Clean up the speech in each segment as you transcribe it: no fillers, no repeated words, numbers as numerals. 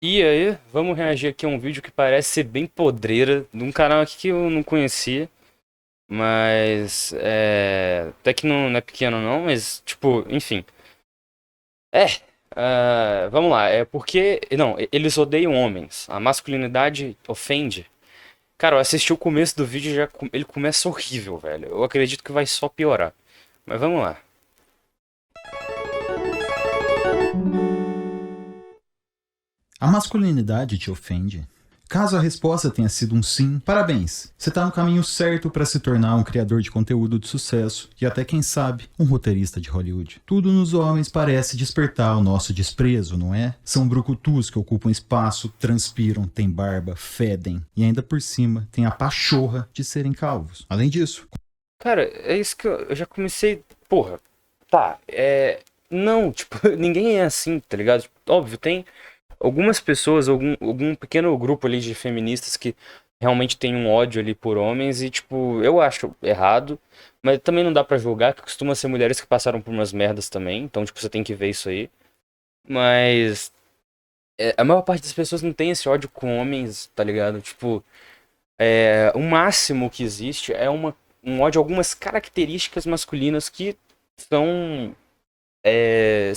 E aí, vamos reagir aqui a um vídeo que parece ser bem podreira, de um canal aqui que eu não conhecia, mas até que não é pequeno não, mas tipo, enfim. É, vamos lá, é porque, não, eles odeiam homens, a masculinidade ofende. Cara, eu assisti o começo do vídeo e ele começa horrível, velho. Eu acredito que vai só piorar. Mas vamos lá. A masculinidade te ofende? Caso a resposta tenha sido um sim, parabéns! Você está no caminho certo para se tornar um criador de conteúdo de sucesso e até, quem sabe, um roteirista de Hollywood. Tudo nos homens parece despertar o nosso desprezo, não é? São brucutus que ocupam espaço, transpiram, têm barba, fedem e ainda por cima têm a pachorra de serem calvos. Além disso, Cara, é isso que eu já comecei. Porra, tá, Não, tipo, ninguém é assim, tá ligado? Tipo, óbvio, tem algumas pessoas, algum pequeno grupo ali de feministas que realmente tem um ódio ali por homens e, tipo, eu acho errado, mas também não dá pra julgar, que costuma ser mulheres que passaram por umas merdas também, então, tipo, você tem que ver isso aí. Mas a maior parte das pessoas não tem esse ódio com homens, tá ligado? Tipo, o máximo que existe é um ódio a algumas características masculinas que são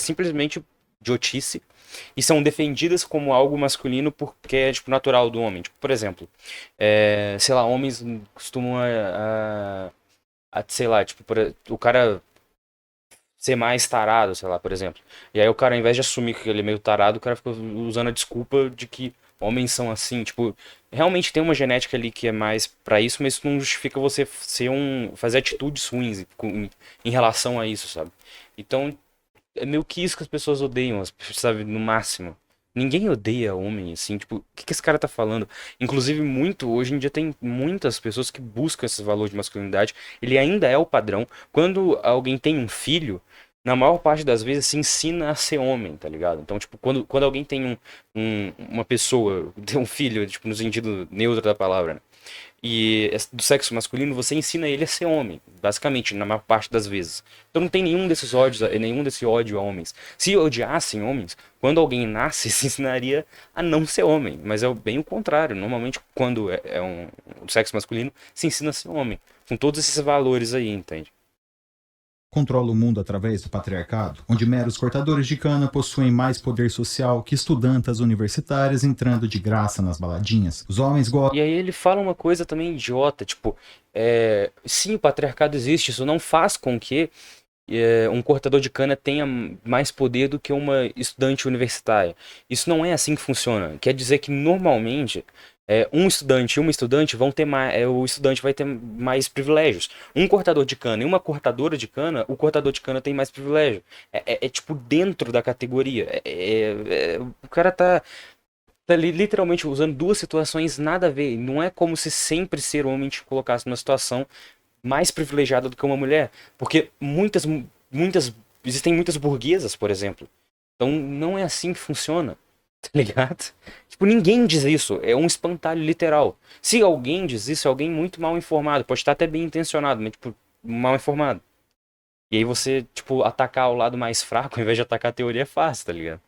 simplesmente idiotice e são defendidas como algo masculino porque é tipo natural do homem. Tipo, por exemplo, sei lá, homens costumam sei lá, tipo, o cara ser mais tarado, sei lá, por exemplo. E aí o cara, ao invés de assumir que ele é meio tarado, o cara fica usando a desculpa de que homens são assim, tipo, realmente tem uma genética ali que é mais pra isso, mas isso não justifica você fazer atitudes ruins em relação a isso, sabe? Então, é meio que isso que as pessoas odeiam, sabe, no máximo. Ninguém odeia homem, assim, tipo, o que esse cara tá falando? Inclusive, hoje em dia tem muitas pessoas que buscam esse valor de masculinidade, ele ainda é o padrão. Quando alguém tem um filho, na maior parte das vezes se ensina a ser homem, tá ligado? Então, tipo, quando alguém tem uma pessoa, tem um filho, tipo, no sentido neutro da palavra, né? E do sexo masculino, você ensina ele a ser homem, basicamente, na maior parte das vezes. Então não tem nenhum desses ódios, nenhum desse ódio a homens. Se odiassem homens, quando alguém nasce, se ensinaria a não ser homem. Mas é bem o contrário. Normalmente, quando o sexo masculino, se ensina a ser homem. Com todos esses valores aí, entende? controla o mundo através do patriarcado, onde meros cortadores de cana possuem mais poder social que estudantas universitárias entrando de graça nas baladinhas. Os homens gostam. E aí ele fala uma coisa também idiota, tipo, sim, o patriarcado existe, isso não faz com que um cortador de cana tenha mais poder do que uma estudante universitária. Isso não é assim que funciona. Quer dizer que normalmente um estudante e uma estudante vão ter mais, o estudante vai ter mais privilégios. Um cortador de cana e uma cortadora de cana, o cortador de cana tem mais privilégio. Tipo dentro da categoria. O cara tá ali literalmente usando duas situações nada a ver. Não é como se sempre ser homem te colocasse numa situação mais privilegiada do que uma mulher. Porque existem muitas burguesas, por exemplo. Então não é assim que funciona, tá ligado? Tipo, ninguém diz isso. É um espantalho literal. Se alguém diz isso, é alguém muito mal informado. Pode estar até bem intencionado, mas, tipo, mal informado. E aí você, tipo, atacar o lado mais fraco, ao invés de atacar a teoria, é fácil, tá ligado?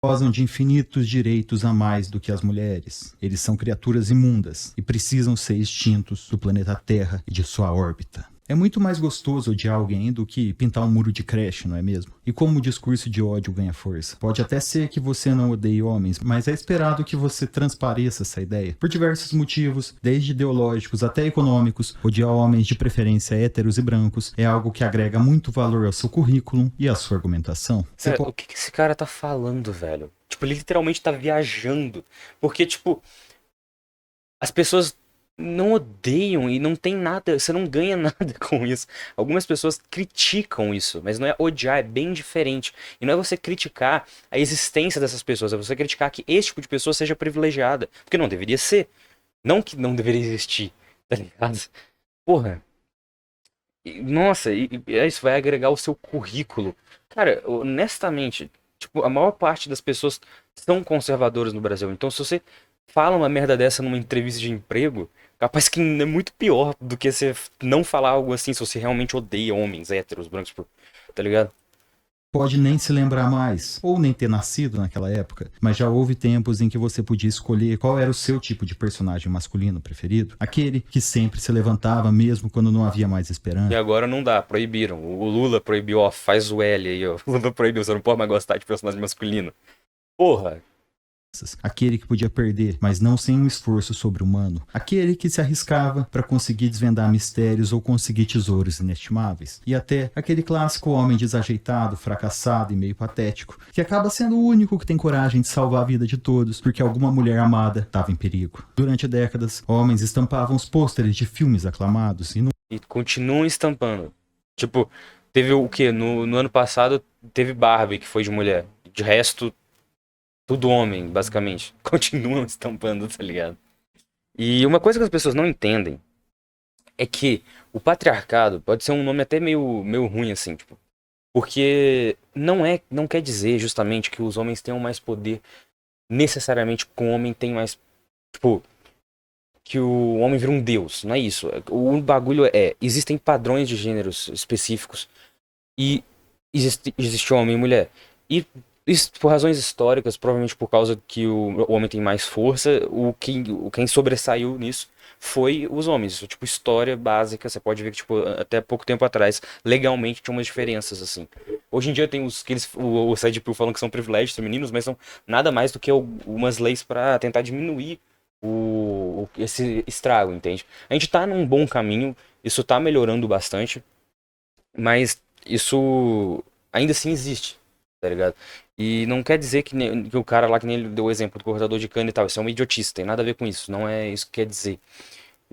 Gozam de infinitos direitos a mais do que as mulheres. Eles são criaturas imundas e precisam ser extintos do planeta Terra e de sua órbita. É muito mais gostoso odiar alguém do que pintar um muro de creche, não é mesmo? E como o discurso de ódio ganha força? Pode até ser que você não odeie homens, mas é esperado que você transpareça essa ideia. Por diversos motivos, desde ideológicos até econômicos, odiar homens de preferência héteros e brancos é algo que agrega muito valor ao seu currículo e à sua argumentação. Você Cara, pode o que que esse cara tá falando, velho? Tipo, ele literalmente tá viajando. Porque, tipo, as pessoas não odeiam e não tem nada, você não ganha nada com isso. Algumas pessoas criticam isso, mas não é odiar, é bem diferente. E não é você criticar a existência dessas pessoas, é você criticar que esse tipo de pessoa seja privilegiada. Porque não deveria ser. Não que não deveria existir, tá ligado? Porra. Nossa, isso vai agregar o seu currículo. Cara, honestamente, tipo, a maior parte das pessoas são conservadoras no Brasil. Então, se você fala uma merda dessa numa entrevista de emprego, capaz que é muito pior do que você não falar algo assim se você realmente odeia homens héteros, brancos, tá ligado? Pode nem se lembrar mais, ou nem ter nascido naquela época, mas já houve tempos em que você podia escolher qual era o seu tipo de personagem masculino preferido. Aquele que sempre se levantava mesmo quando não havia mais E esperança. agora não dá, proibiram. O Lula proibiu, ó, faz o L aí, ó. O Lula proibiu, você não pode mais gostar de personagem masculino. Porra, Aquele que podia perder, mas não sem um esforço sobre-humano. Aquele que se arriscava para conseguir desvendar mistérios ou conseguir tesouros inestimáveis. E até aquele clássico homem desajeitado, fracassado e meio patético, que acaba sendo o único que tem coragem de salvar a vida de todos porque alguma mulher amada estava em perigo. Durante décadas, homens estampavam os pôsteres de filmes aclamados e continuam estampando. Tipo, teve o quê? No ano passado teve Barbie, que foi de mulher. De resto, tudo homem, basicamente. Continuam estampando, tá ligado? E uma coisa que as pessoas não entendem é que o patriarcado pode ser um nome até meio ruim, assim, tipo. Porque não quer dizer justamente que os homens tenham mais poder, necessariamente que o homem tem mais. Tipo, que o homem vira um deus. Não é isso. O bagulho existem padrões de gêneros específicos. E existe homem e mulher. E isso por razões históricas, provavelmente por causa que o homem tem mais força, quem sobressaiu nisso foi os homens. Isso, tipo, história básica, você pode ver que, tipo, até pouco tempo atrás, legalmente tinha umas diferenças, assim. Hoje em dia tem o Side Pill falando que são privilégios femininos, mas são nada mais do que umas leis para tentar diminuir esse estrago, entende? A gente tá num bom caminho, isso tá melhorando bastante, mas isso ainda assim existe, tá ligado? E não quer dizer que o cara lá, que nem ele deu o exemplo do cortador de cana e tal, isso é uma idiotice, tem nada a ver com isso, não é isso que quer dizer.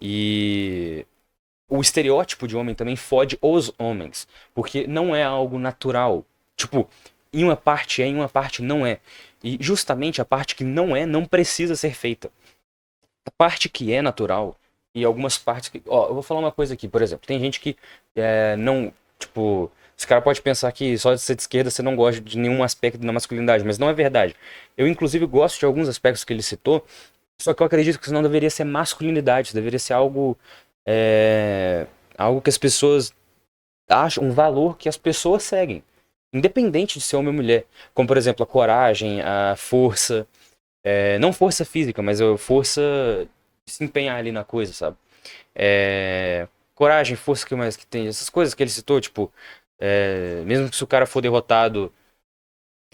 E o estereótipo de homem também fode os homens, porque não é algo natural. Tipo, em uma parte em uma parte não é. E justamente a parte que não é, não precisa ser feita. A parte que é natural, e algumas partes que. Ó, eu vou falar uma coisa aqui, por exemplo, tem gente que não. Tipo, esse cara pode pensar que só de ser de esquerda você não gosta de nenhum aspecto da masculinidade, mas não é verdade. Eu, inclusive, gosto de alguns aspectos que ele citou, só que eu acredito que isso não deveria ser masculinidade, isso deveria ser algo. é, Algo que as pessoas acham, um valor que as pessoas seguem, independente de ser homem ou mulher. Como, por exemplo, a coragem, a força. Não força física, mas a força de se empenhar ali na coisa, sabe? Coragem, força, que mais que tem? Essas coisas que ele citou, tipo, mesmo que se o cara for derrotado,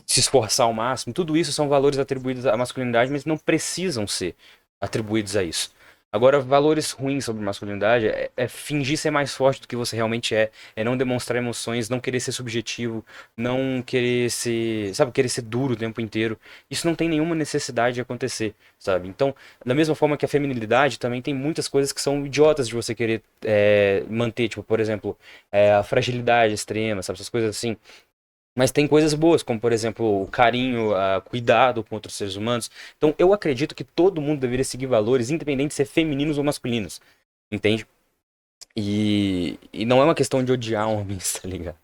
se esforçar ao máximo, tudo isso são valores atribuídos à masculinidade, mas não precisam ser atribuídos a isso. Agora, valores ruins sobre masculinidade é fingir ser mais forte do que você realmente é não demonstrar emoções, não querer ser subjetivo, não querer ser, sabe, querer ser duro o tempo inteiro. Isso não tem nenhuma necessidade de acontecer, sabe? Então, da mesma forma que a feminilidade também tem muitas coisas que são idiotas de você querer manter, tipo, por exemplo, a fragilidade extrema, sabe, essas coisas assim. Mas tem coisas boas, como por exemplo o carinho, cuidado com outros seres humanos. Então eu acredito que todo mundo deveria seguir valores, independente de ser femininos ou masculinos. Entende? E não é uma questão de odiar homens, tá ligado?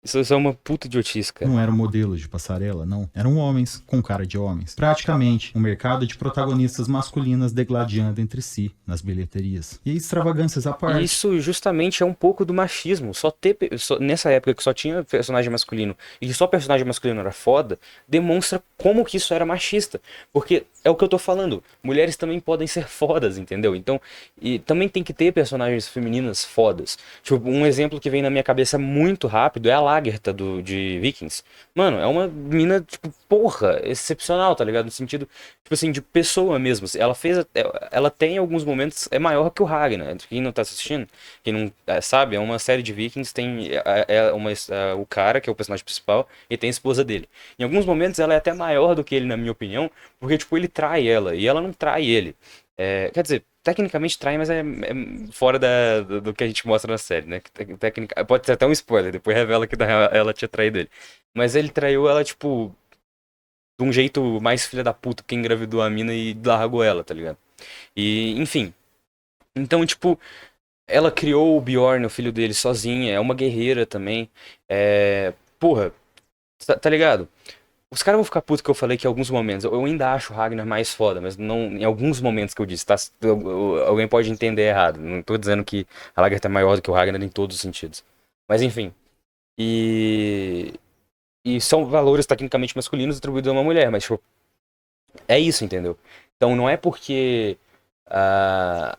Isso é uma puta idiotice, cara. não eram modelos de passarela, não. Eram homens com cara de homens. Praticamente um mercado de protagonistas masculinas degladiando entre si nas bilheterias. E extravagâncias à E parte. isso justamente é um pouco do machismo. Nessa época que só tinha personagem masculino e que só personagem masculino era foda, demonstra como que isso era machista. Porque é o que eu tô falando. Mulheres também podem ser fodas, entendeu? Então, e também tem que ter personagens femininas fodas. Tipo, um exemplo que vem na minha cabeça muito rápido é a Lagertha de Vikings. Mano, é uma mina, tipo, porra, excepcional, tá ligado? No sentido, tipo assim, de pessoa mesmo. Ela tem alguns momentos, é maior que o Ragnar. Quem não tá assistindo, quem não sabe, é uma série de Vikings, tem o cara, que é o personagem principal, e tem a esposa dele. Em alguns momentos ela é até maior do que ele, na minha opinião, porque, tipo, ele trai ela, e ela não trai ele. Quer dizer, tecnicamente trai, mas é fora do que a gente mostra na série, né? Pode ser até um spoiler, depois revela que ela tinha traído ele. Mas ele traiu ela, tipo, de um jeito mais filha da puta, que engravidou a mina e largou ela, tá ligado? E, enfim. Então, tipo, ela criou o Bjorn, o filho dele, sozinha, é uma guerreira também. Porra, tá ligado? Os caras vão ficar putos que eu falei que em alguns momentos. Eu ainda acho o Ragnar mais foda, mas não em alguns momentos que eu disse, tá? Alguém pode entender errado. Não tô dizendo que a Lagertha é maior do que o Ragnar em todos os sentidos. Mas enfim. E E são valores tecnicamente masculinos atribuídos a uma mulher, mas, tipo, é isso, entendeu? Então não é porque ah,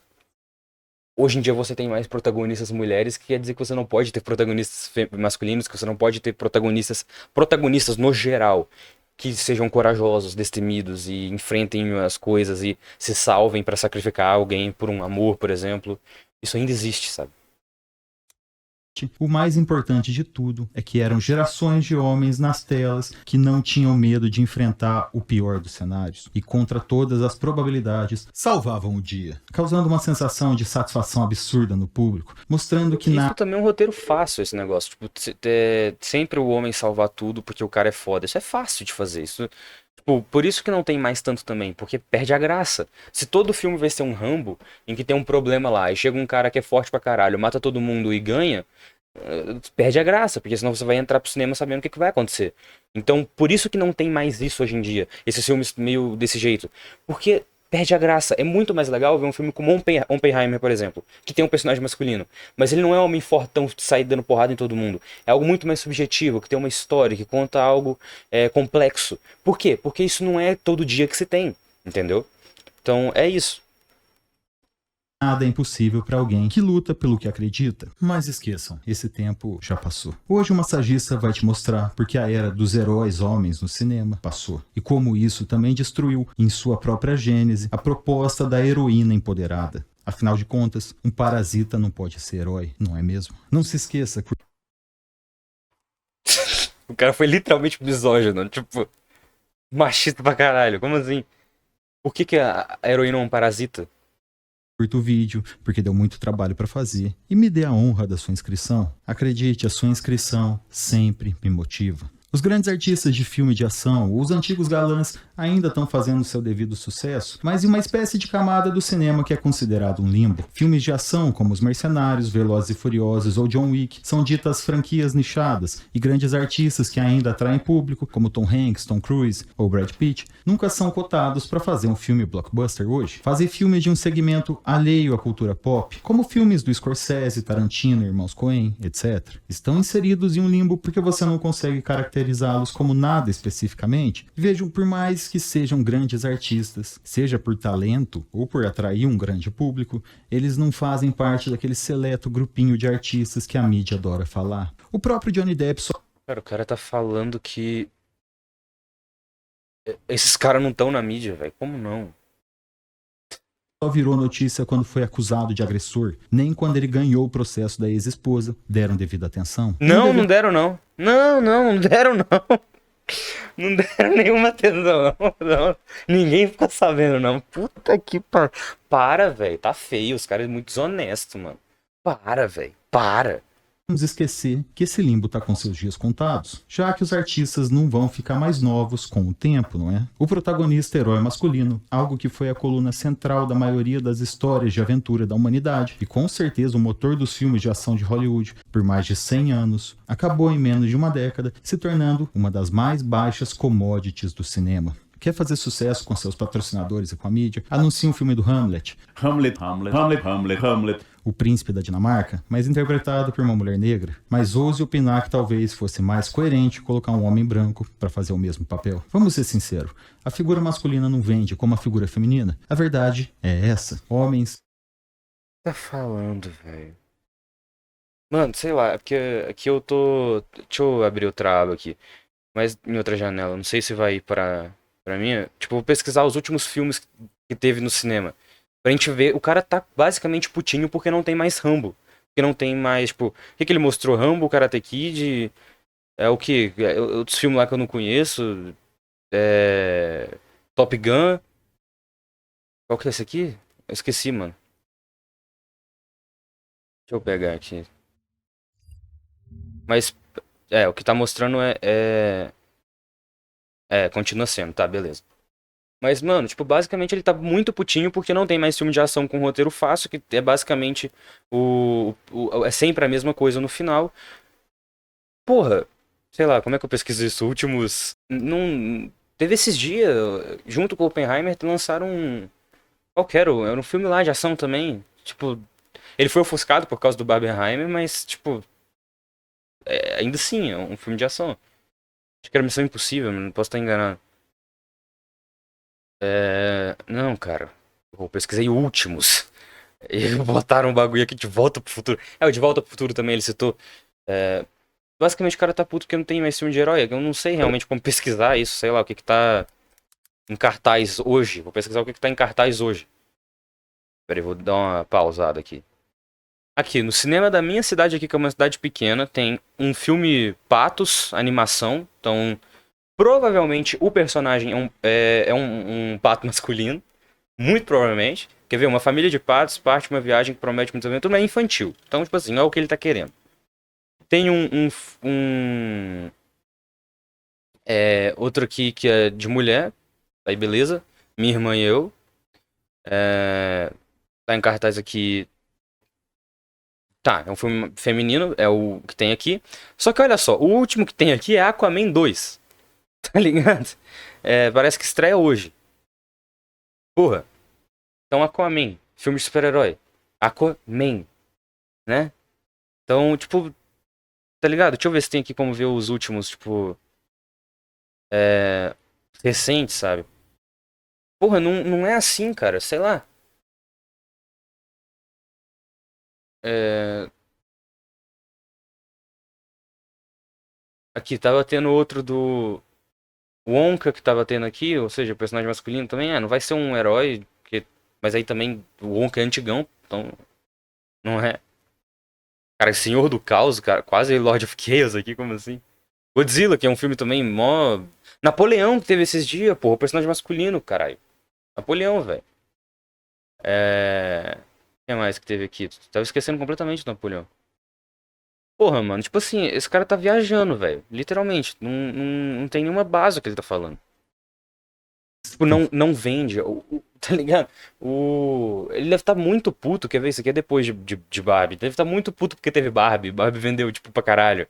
hoje em dia você tem mais protagonistas mulheres que quer dizer que você não pode ter protagonistas masculinos, que você não pode ter protagonistas no geral, que sejam corajosos, destemidos e enfrentem as coisas e se salvem pra sacrificar alguém por um amor, por exemplo. Isso ainda existe, sabe? O mais importante de tudo é que eram gerações de homens nas telas que não tinham medo de enfrentar o pior dos cenários e, contra todas as probabilidades, salvavam o dia, causando uma sensação de satisfação absurda no público, mostrando que Isso também é um roteiro fácil, esse negócio. Tipo, sempre o homem salvar tudo porque o cara é foda. Isso é fácil de fazer. Isso, tipo, por isso que não tem mais tanto também, porque perde a graça. Se todo filme vai ser um Rambo, em que tem um problema lá, e chega um cara que é forte pra caralho, mata todo mundo e ganha, perde a graça, porque senão você vai entrar pro cinema sabendo o que vai acontecer. Então, por isso que não tem mais isso hoje em dia, esses filmes meio desse jeito. Porque perde a graça. É muito mais legal ver um filme como Oppenheimer, por exemplo, que tem um personagem masculino, mas ele não é um homem fortão de sair dando porrada em todo mundo. É algo muito mais subjetivo, que tem uma história, que conta algo complexo. Por quê? Porque isso não é todo dia que se tem, entendeu? Então, é isso. nada é impossível para alguém que luta pelo que acredita. Mas esqueçam, esse tempo já passou. Hoje o massagista vai te mostrar porque a era dos heróis homens no cinema passou. E como isso também destruiu, em sua própria gênese, a proposta da heroína empoderada. Afinal de contas, um parasita não pode ser herói, não é mesmo? Não se esqueça. O cara foi literalmente misógino, tipo, machista pra caralho. Como assim? Por que a heroína é um parasita? Curta o vídeo, porque deu muito trabalho para fazer, e me dê a honra da sua inscrição. Acredite, a sua inscrição sempre me motiva. Os grandes artistas de filme de ação, os antigos galãs, ainda estão fazendo seu devido sucesso, mas em uma espécie de camada do cinema que é considerado um limbo. Filmes de ação como Os Mercenários, Velozes e Furiosos ou John Wick são ditas franquias nichadas, e grandes artistas que ainda atraem público, como Tom Hanks, Tom Cruise ou Brad Pitt, nunca são cotados para fazer um filme blockbuster hoje. Fazer filmes de um segmento alheio à cultura pop, como filmes do Scorsese, Tarantino, Irmãos Coen, etc., estão inseridos em um limbo porque você não consegue caracterizá-los como nada especificamente. Vejam, por mais que sejam grandes artistas, seja por talento ou por atrair um grande público, eles não fazem parte daquele seleto grupinho de artistas que a mídia adora falar. O próprio Johnny Depp só Cara, o cara tá falando que esses caras não estão na mídia, velho. Como não? virou notícia quando foi acusado de agressor, nem quando ele ganhou o processo da ex-esposa deram devida atenção. Não, não deram não. Não deram não. Não deram nenhuma atenção, não. Ninguém ficou sabendo, não. Puta que para, velho. Tá feio. Os caras são muito desonestos, mano. Para, velho. Para. Vamos esquecer que esse limbo tá com seus dias contados, já que os artistas não vão ficar mais novos com o tempo, não é? O protagonista herói masculino, algo que foi a coluna central da maioria das histórias de aventura da humanidade, e com certeza o motor dos filmes de ação de Hollywood por mais de 100 anos, acabou em menos de uma década, se tornando uma das mais baixas commodities do cinema. Quer fazer sucesso com seus patrocinadores e com a mídia? Anuncie um filme do Hamlet. O príncipe da Dinamarca, mas interpretado por uma mulher negra. Mas ouse opinar que talvez fosse mais coerente colocar um homem branco para fazer o mesmo papel. Vamos ser sinceros, a figura masculina não vende como a figura feminina. A verdade é essa. Homens... Tá falando, velho. Mano, sei lá, é porque aqui eu tô... Deixa eu abrir outra aba aqui. Mas em outra janela, não sei se vai ir pra mim. Tipo, vou pesquisar os últimos filmes que teve no cinema. Pra gente ver, o cara tá basicamente putinho porque não tem mais Rambo. Porque não tem mais, tipo... O que ele mostrou? Rambo, Karate Kid... É o que? Outros filmes lá que eu não conheço. Top Gun. Qual que é esse aqui? Eu esqueci, mano. Deixa eu pegar aqui. Mas, o que tá mostrando continua sendo, tá, beleza. Mas, mano, tipo, basicamente ele tá muito putinho porque não tem mais filme de ação com roteiro fácil, que é basicamente é sempre a mesma coisa no final. Porra, sei lá, como é que eu pesquiso isso? Últimos. Não. Teve esses dias, junto com o Oppenheimer, lançaram um. Qual que era? Era um filme lá de ação também. Tipo, ele foi ofuscado por causa do Barbenheimer, mas, tipo. Ainda assim, é um filme de ação. Acho que era Missão Impossível, não posso estar enganado. Não, cara. Eu pesquisei Últimos. E botaram um bagulho aqui de Volta pro Futuro. O de Volta pro Futuro também ele citou. É, basicamente o cara tá puto porque não tem mais filme de herói. Eu não sei realmente como pesquisar isso, sei lá, o que que tá em cartaz hoje. Vou pesquisar o que que tá em cartaz hoje. Peraí, vou dar uma pausada aqui. Aqui, no cinema da minha cidade aqui, que é uma cidade pequena, tem um filme Patos, animação. Então, provavelmente o personagem é um pato masculino. Muito provavelmente. Quer ver? Uma família de patos parte uma viagem que promete muita aventura, mas é infantil. Então, tipo assim, não é o que ele tá querendo. Tem outro aqui que é de mulher. Aí, beleza. Minha irmã e eu. Tá em cartaz aqui. Tá, é um filme feminino, é o que tem aqui. Só que olha só, o último que tem aqui é Aquaman 2. Tá ligado? Parece que estreia hoje. Porra. Então, Aquaman, filme de super-herói. Aquaman, né? Então, tipo, tá ligado? Deixa eu ver se tem aqui como ver os últimos, tipo, recentes, sabe? Porra, não é assim, cara, sei lá. É, aqui, tava tendo outro do Wonka que tava tendo aqui, ou seja, personagem masculino também. Não vai ser um herói, mas aí também o Wonka é antigão, então não é. Cara, Senhor do Caos, cara, quase Lord of Chaos aqui, como assim? Godzilla, que é um filme também mó. Napoleão, que teve esses dias, pô, o personagem masculino, caralho. Napoleão, velho. O que mais que teve aqui? Tava esquecendo completamente do Napoleão. Porra, mano, tipo assim, esse cara tá viajando, velho. Literalmente. Não tem nenhuma base o que ele tá falando. Tipo, não vende. Tá ligado? Ele deve estar muito puto. Quer ver? Isso aqui é depois de Barbie. Deve estar muito puto porque teve Barbie. Barbie vendeu, tipo, pra caralho.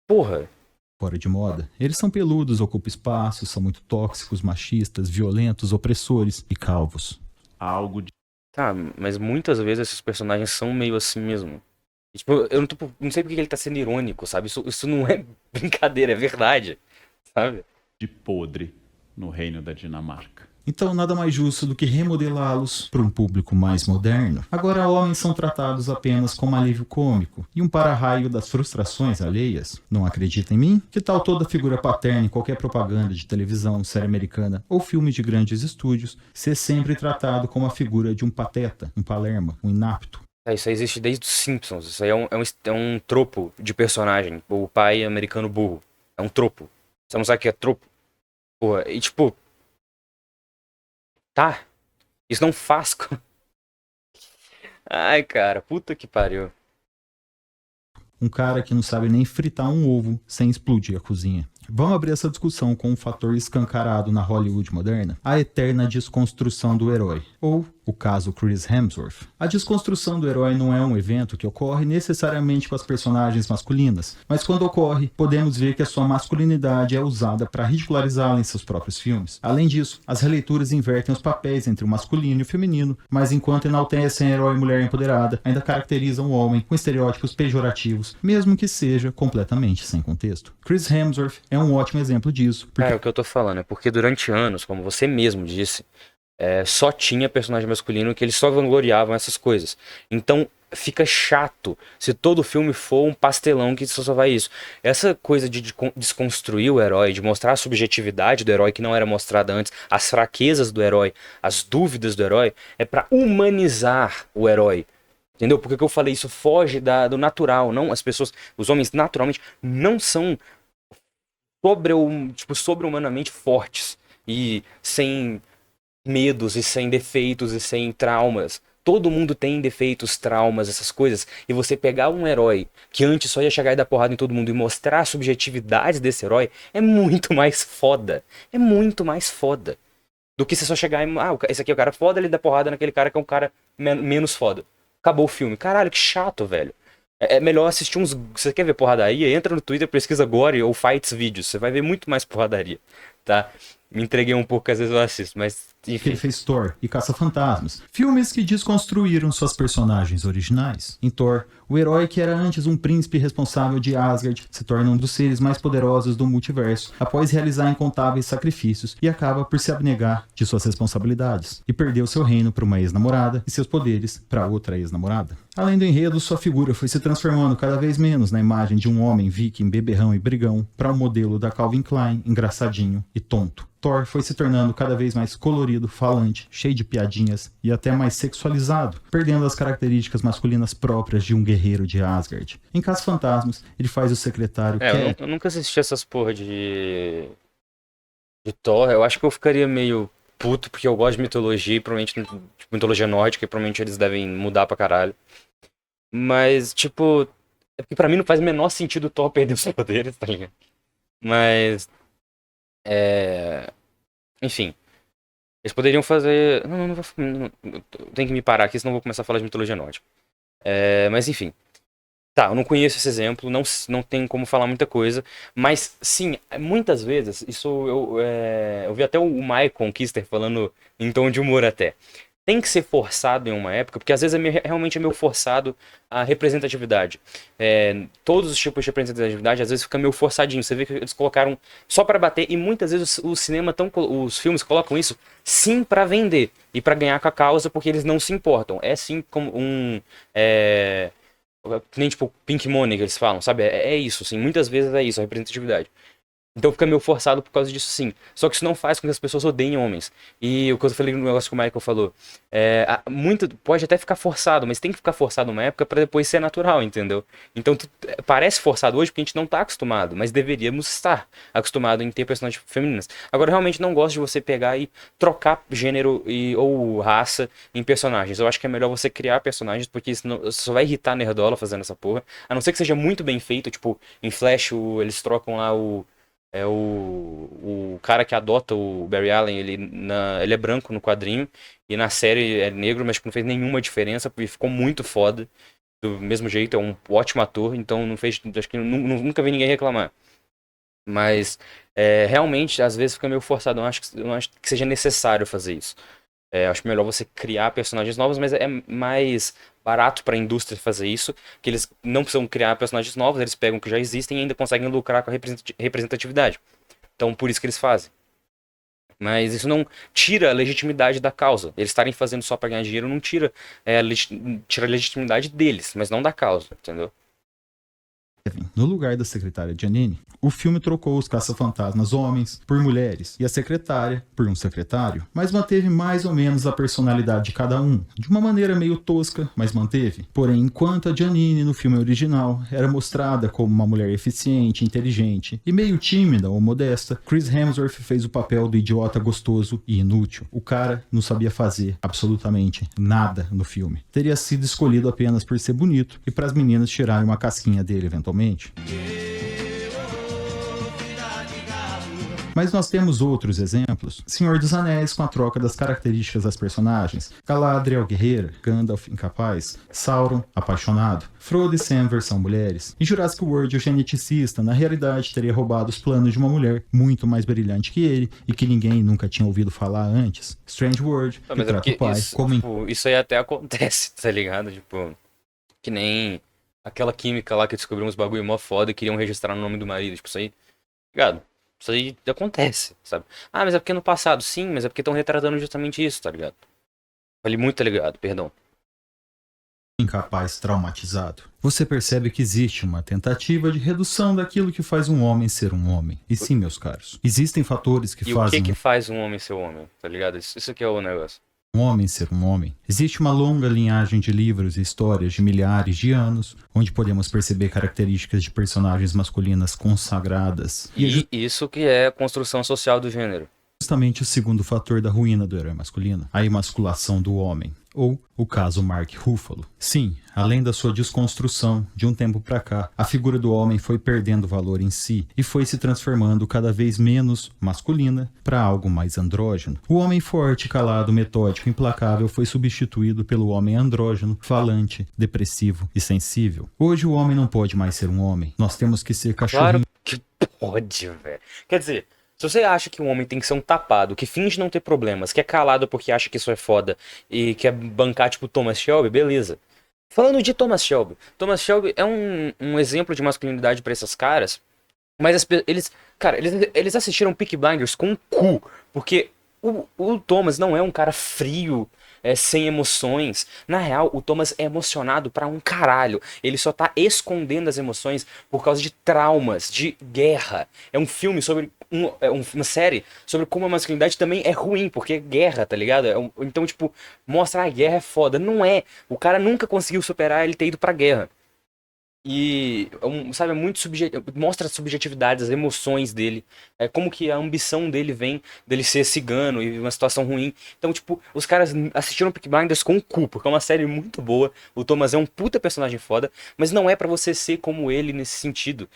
Porra. Fora de moda. Eles são peludos, ocupam espaços, são muito tóxicos, machistas, violentos, opressores e calvos. Algo de Tá, mas muitas vezes esses personagens são meio assim mesmo. E, tipo, eu não sei porque ele tá sendo irônico, sabe? Isso não é brincadeira, é verdade. Sabe? podre no reino da Dinamarca. Então, nada mais justo do que remodelá-los para um público mais moderno. Agora, homens são tratados apenas como alívio cômico e um para-raio das frustrações alheias. Não acredita em mim? Que tal toda figura paterna em qualquer propaganda de televisão, série americana ou filme de grandes estúdios ser sempre tratado como a figura de um pateta, um palerma, um inapto? Isso aí existe desde os Simpsons. Isso aí é um tropo de personagem. O pai americano burro. É um tropo. Você não sabe o que é tropo? Porra, e tipo. Tá. Isso não faz. Ai, cara, puta que pariu. Um cara que não sabe nem fritar um ovo sem explodir a cozinha. Vamos abrir essa discussão com um fator escancarado na Hollywood moderna: a eterna desconstrução do herói, ou o caso Chris Hemsworth. A desconstrução do herói não é um evento que ocorre necessariamente com as personagens masculinas, mas quando ocorre, podemos ver que a sua masculinidade é usada para ridicularizá-la em seus próprios filmes. Além disso, as releituras invertem os papéis entre o masculino e o feminino, mas enquanto enaltecem herói e mulher empoderada, ainda caracterizam o homem com estereótipos pejorativos, mesmo que seja completamente sem contexto. Chris Hemsworth é um ótimo exemplo disso. Cara, o que eu tô falando é porque durante anos, como você mesmo disse, só tinha personagem masculino que eles só vangloriavam essas coisas. Então fica chato se todo filme for um pastelão que só vai isso. Essa coisa de desconstruir o herói, de mostrar a subjetividade do herói que não era mostrada antes, as fraquezas do herói, as dúvidas do herói, é pra humanizar o herói. Entendeu? Porque que eu falei isso foge do natural, não as pessoas, os homens naturalmente não são sobre-humanamente fortes e sem medos e sem defeitos e sem traumas. Todo mundo tem defeitos, traumas, essas coisas. E você pegar um herói que antes só ia chegar e dar porrada em todo mundo e mostrar a subjetividade desse herói é muito mais foda. É muito mais foda. Do que você só chegar e... esse aqui é o cara foda, ele dá porrada naquele cara que é um cara menos foda. Acabou o filme. Caralho, que chato, velho. É melhor assistir uns... Você quer ver porradaria? Entra no Twitter, pesquisa Gore ou Fights Vídeos. Você vai ver muito mais porradaria, tá? me entreguei um pouco, às vezes eu assisto, mas Que ele enfim. fez Thor e Caça-Fantasmas, filmes que desconstruíram suas personagens originais. Em Thor, o herói que era antes um príncipe responsável de Asgard se torna um dos seres mais poderosos do multiverso após realizar incontáveis sacrifícios e acaba por se abnegar de suas responsabilidades e perdeu seu reino para uma ex-namorada e seus poderes para outra ex-namorada. Além do enredo, sua figura foi se transformando cada vez menos na imagem de um homem viking beberrão e brigão para um modelo da Calvin Klein engraçadinho e tonto. Thor foi se tornando cada vez mais colorido, falante, cheio de piadinhas e até mais sexualizado, perdendo as características masculinas próprias de um guerreiro de Asgard. Em Caça-Fantasmas, ele faz o secretário Eu nunca assisti essas porra de Thor. Eu acho que eu ficaria meio puto, porque eu gosto de mitologia e provavelmente, tipo, mitologia nórdica, e provavelmente eles devem mudar pra caralho. Mas, tipo, é porque pra mim não faz o menor sentido o Thor perder os poderes, tá ligado? Mas, enfim, eles poderiam fazer. Não vou. Tem que me parar aqui, senão eu vou começar a falar de mitologia nórdica. Mas enfim. Tá, eu não conheço esse exemplo, não tem como falar muita coisa, mas sim, muitas vezes, isso eu vi até o Michael Kister falando em tom de humor até. Tem que ser forçado em uma época, porque às vezes realmente é meio forçado a representatividade. Todos os tipos de representatividade às vezes fica meio forçadinho. Você vê que eles colocaram só pra bater, e muitas vezes o cinema, os filmes colocam isso sim pra vender e pra ganhar com a causa, porque eles não se importam. É sim como que nem tipo Pink Money que eles falam, sabe? É isso, assim. Muitas vezes é isso, a representatividade. Então fica meio forçado por causa disso, sim. Só que isso não faz com que as pessoas odeiem homens. E o que eu falei no negócio que o Michael falou, pode até ficar forçado, mas tem que ficar forçado uma época pra depois ser natural, entendeu? Então parece forçado hoje porque a gente não tá acostumado, mas deveríamos estar acostumado em ter personagens femininas. Agora, eu realmente não gosto de você pegar e trocar gênero ou raça em personagens. Eu acho que é melhor você criar personagens, porque senão você só vai irritar a nerdola fazendo essa porra. A não ser que seja muito bem feito, tipo, em Flash eles trocam lá o cara que adota o Barry Allen, ele é branco no quadrinho, e na série é negro, mas tipo, não fez nenhuma diferença, porque ficou muito foda. Do mesmo jeito, é um ótimo ator, então não fez. Acho que nunca vi ninguém reclamar. Mas realmente, às vezes fica meio forçado. Eu não acho que seja necessário fazer isso. Acho melhor você criar personagens novos, mas é mais barato para a indústria fazer isso, que eles não precisam criar personagens novos, eles pegam o que já existem e ainda conseguem lucrar com a representatividade. Então, por isso que eles fazem. Mas isso não tira a legitimidade da causa. Eles estarem fazendo só para ganhar dinheiro não tira a legitimidade deles, mas não da causa, entendeu? No lugar da secretária Janine, o filme trocou os caça-fantasmas homens por mulheres e a secretária por um secretário, mas manteve mais ou menos a personalidade de cada um, de uma maneira meio tosca, mas manteve. Porém, enquanto a Janine no filme original era mostrada como uma mulher eficiente, inteligente e meio tímida ou modesta, Chris Hemsworth fez o papel do idiota gostoso e inútil. O cara não sabia fazer absolutamente nada no filme. Teria sido escolhido apenas por ser bonito e para as meninas tirarem uma casquinha dele eventualmente. Mas nós temos outros exemplos. Senhor dos Anéis com a troca das características das personagens. Galadriel guerreira, Gandalf incapaz, Sauron apaixonado, Frodo e Sam versão mulheres. Em Jurassic World, o geneticista na realidade teria roubado os planos de uma mulher muito mais brilhante que ele e que ninguém nunca tinha ouvido falar antes. Strange World, Mas é retrata porque o pai como tipo, isso aí até acontece, tá ligado? Tipo, que nem aquela química lá que descobriu uns bagulho mó foda e queriam registrar no nome do marido. Tipo, isso aí, ligado? Isso aí acontece, sabe? Ah, mas é porque no passado, sim, mas é porque estão retratando justamente isso, tá ligado? Falei muito, tá ligado? Perdão. incapaz, traumatizado. Você percebe que existe uma tentativa de redução daquilo que faz um homem ser um homem. E sim, meus caros, existem fatores que E o fazem que faz um homem ser homem, tá ligado? Isso aqui é o negócio. um homem ser um homem. Existe uma longa linhagem de livros e histórias de milhares de anos, onde podemos perceber características de personagens masculinas consagradas. E isso que é a construção social do gênero. Justamente o segundo fator da ruína do herói masculino, a emasculação do homem, ou o caso Mark Ruffalo. Sim, além da sua desconstrução, de um tempo pra cá, a figura do homem foi perdendo valor em si e foi se transformando cada vez menos masculina para algo mais andrógeno. O homem forte, calado, metódico, implacável foi substituído pelo homem andrógeno, falante, depressivo e sensível. Hoje o homem não pode mais ser um homem. Nós temos que ser cachorrinho. Claro que pode, velho. Quer dizer, Se você acha que um homem tem que ser um tapado, que finge não ter problemas, que é calado porque acha que isso é foda e quer bancar tipo Thomas Shelby, beleza. Falando de Thomas Shelby é um exemplo de masculinidade pra esses caras, mas eles, cara, eles assistiram Peaky Blinders com o cu, porque o Thomas não é um cara frio, sem emoções. Na real, o Thomas é emocionado pra um caralho. Ele só tá escondendo as emoções por causa de traumas, de guerra. É um filme sobre. Uma série sobre como a masculinidade também é ruim, porque é guerra, tá ligado? Então, tipo, mostra a guerra é foda. Não é. O cara nunca conseguiu superar ele ter ido pra guerra. E, sabe, é muito mostra a subjetividade, as emoções dele, como que a ambição dele vem dele ser cigano e uma situação ruim. Então, tipo, os caras assistiram Peaky Blinders com o cu, porque é uma série muito boa. O Thomas é um puta personagem foda, mas não é pra você ser como ele nesse sentido.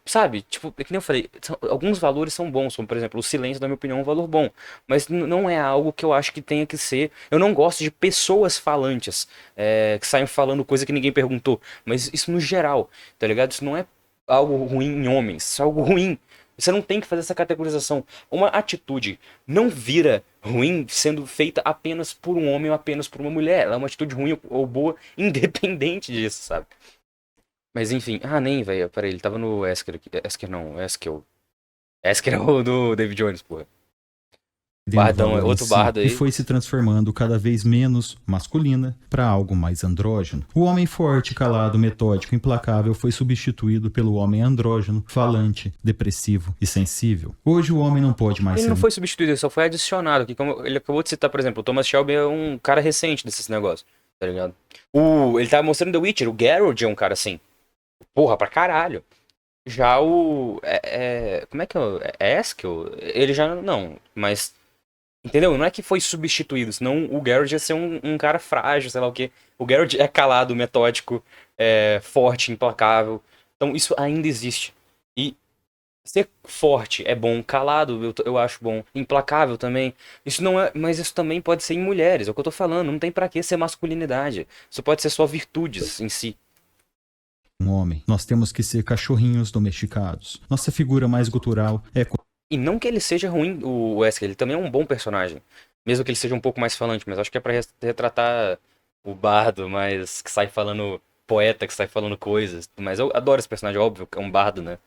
Sabe, tipo, é que nem eu falei, alguns valores são bons, como por exemplo, o silêncio, na minha opinião, é um valor bom, mas não é algo que eu acho que tenha que ser. Eu não gosto de pessoas falantes, que saem falando coisa que ninguém perguntou. Mas isso no geral, tá ligado? Isso não é algo ruim em homens, isso é algo ruim. Você não tem que fazer essa categorização. Uma atitude não vira ruim sendo feita apenas por um homem ou apenas por uma mulher. Ela é uma atitude ruim ou boa, independente disso, sabe? Mas enfim, nem, velho, peraí, ele tava no Esker aqui. Esker não, Eskel. Esker é o do David Jones, porra. Perdendo Bardão, valor em outro si, bardo aí. e foi se transformando cada vez menos masculina para algo mais andrógeno. O homem forte, calado, metódico, implacável foi substituído pelo homem andrógeno, falante, depressivo e sensível. Hoje o homem não pode mais Ele ser não foi substituído, ele só foi adicionado. Que como ele acabou de citar, por exemplo, o Thomas Shelby é um cara recente desses negócios, tá ligado? Ele tava mostrando The Witcher, o Geralt é um cara assim. Porra, pra caralho. Já como é que é? É Eskel? Ele já não, mas. Entendeu? Não é que foi substituído, senão o Geralt ia ser um cara frágil, sei lá o quê. O Geralt é calado, metódico, forte, implacável. Então isso ainda existe. E ser forte é bom, calado eu acho bom, implacável também. Isso não é, mas isso também pode ser em mulheres, é o que eu tô falando, não tem pra que ser masculinidade. Isso pode ser só virtudes em si. um homem. Nós temos que ser cachorrinhos domesticados. Nossa figura mais gutural é E não que ele seja ruim, o Wesker, ele também é um bom personagem. Mesmo que ele seja um pouco mais falante, mas acho que é pra retratar o bardo, mas que sai falando poeta, que sai falando coisas. Mas eu adoro esse personagem, óbvio, que é um bardo, né?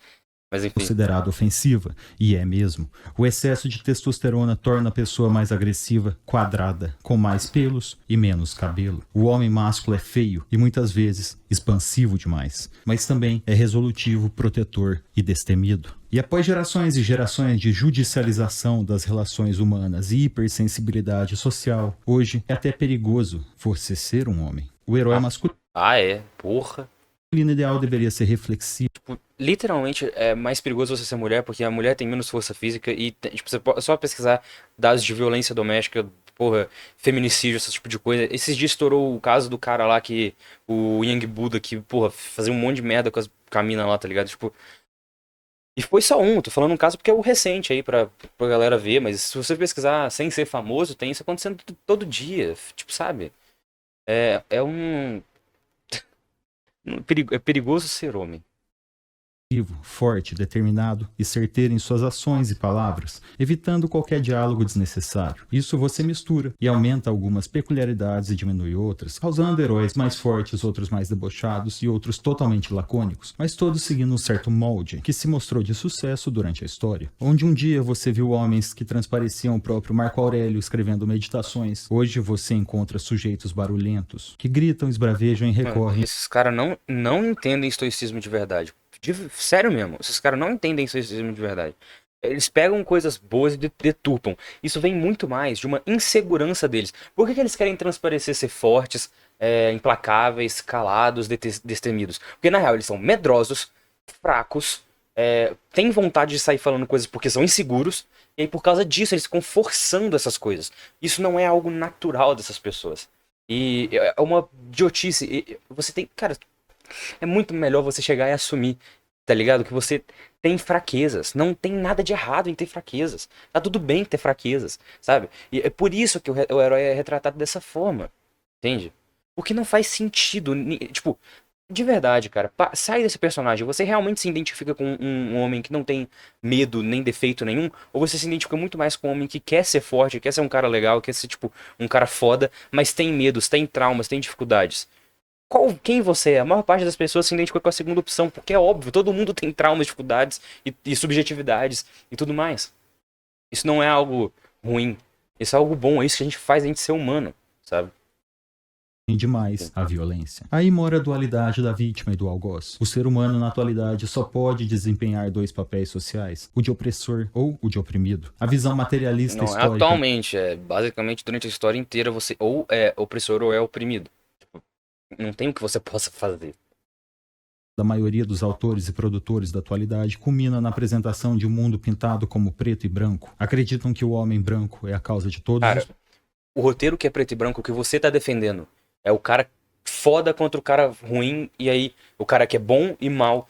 Mas enfim. considerada ofensiva, e é mesmo. O excesso de testosterona torna a pessoa mais agressiva, quadrada, com mais pelos e menos cabelo. O homem másculo é feio e muitas vezes expansivo demais, mas também é resolutivo, protetor e destemido. E após gerações e gerações de judicialização das relações humanas e hipersensibilidade social, hoje é até perigoso você ser um homem. O herói masculino Porra. ideal deveria ser reflexivo. Literalmente é mais perigoso você ser mulher, porque a mulher tem menos força física e, tipo, você pode só pesquisar dados de violência doméstica, porra, feminicídio, esse tipo de coisa. Esses dias estourou o caso do cara lá que, o Young Buddha, que, porra, fazia um monte de merda com a mina lá, tá ligado? Tipo, e foi só tô falando um caso porque é o recente aí pra galera ver, mas se você pesquisar sem ser famoso, tem isso acontecendo todo dia, tipo, sabe? É é perigoso ser homem. Forte, determinado e certeiro em suas ações e palavras, evitando qualquer diálogo desnecessário. Isso você mistura e aumenta algumas peculiaridades e diminui outras, causando heróis mais fortes, outros mais debochados e outros totalmente lacônicos, mas todos seguindo um certo molde que se mostrou de sucesso durante a história. Onde um dia você viu homens que transpareciam o próprio Marco Aurélio escrevendo meditações, hoje você encontra sujeitos barulhentos que gritam, esbravejam e recorrem. Esses caras não entendem estoicismo de verdade. Sério mesmo, esses caras não entendem estoicismo de verdade. Eles pegam coisas boas e deturpam. Isso vem muito mais de uma insegurança deles. Por que eles querem transparecer ser fortes, implacáveis, calados, destemidos? Porque na real eles são medrosos, fracos, têm vontade de sair falando coisas porque são inseguros. E aí por causa disso eles ficam forçando essas coisas. Isso não é algo natural dessas pessoas. E é uma idiotice. Você tem. Cara, é muito melhor você chegar e assumir, tá ligado? Que você tem fraquezas. Não tem nada de errado em ter fraquezas. Tá tudo bem ter fraquezas, sabe? E é por isso que o herói é retratado dessa forma, entende? Porque não faz sentido. Tipo, De verdade, cara, sai desse personagem. Você realmente se identifica com um homem que não tem medo nem defeito nenhum? Ou você se identifica muito mais com um homem que quer ser forte, quer ser um cara legal, quer ser, tipo, um cara foda, mas tem medos, tem traumas, tem dificuldades? Quem você é? A maior parte das pessoas se identifica com a segunda opção, porque é óbvio, todo mundo tem traumas, dificuldades e subjetividades e tudo mais. Isso não é algo ruim. Isso é algo bom, é isso que a gente faz a gente ser humano, sabe? Demais a violência. Aí mora a dualidade da vítima e do algoz. O ser humano na atualidade só pode desempenhar dois papéis sociais, o de opressor ou o de oprimido. A visão materialista Não é histórica atualmente, é basicamente durante a história inteira você ou é opressor ou é oprimido. Tipo, não tem o que você possa fazer. da maioria dos autores e produtores da atualidade culmina na apresentação de um mundo pintado como preto e branco. Acreditam que o homem branco é a causa de todos Cara, os o roteiro que é preto e branco, o que você tá defendendo é o cara foda contra o cara ruim, e aí o cara que é bom e mal,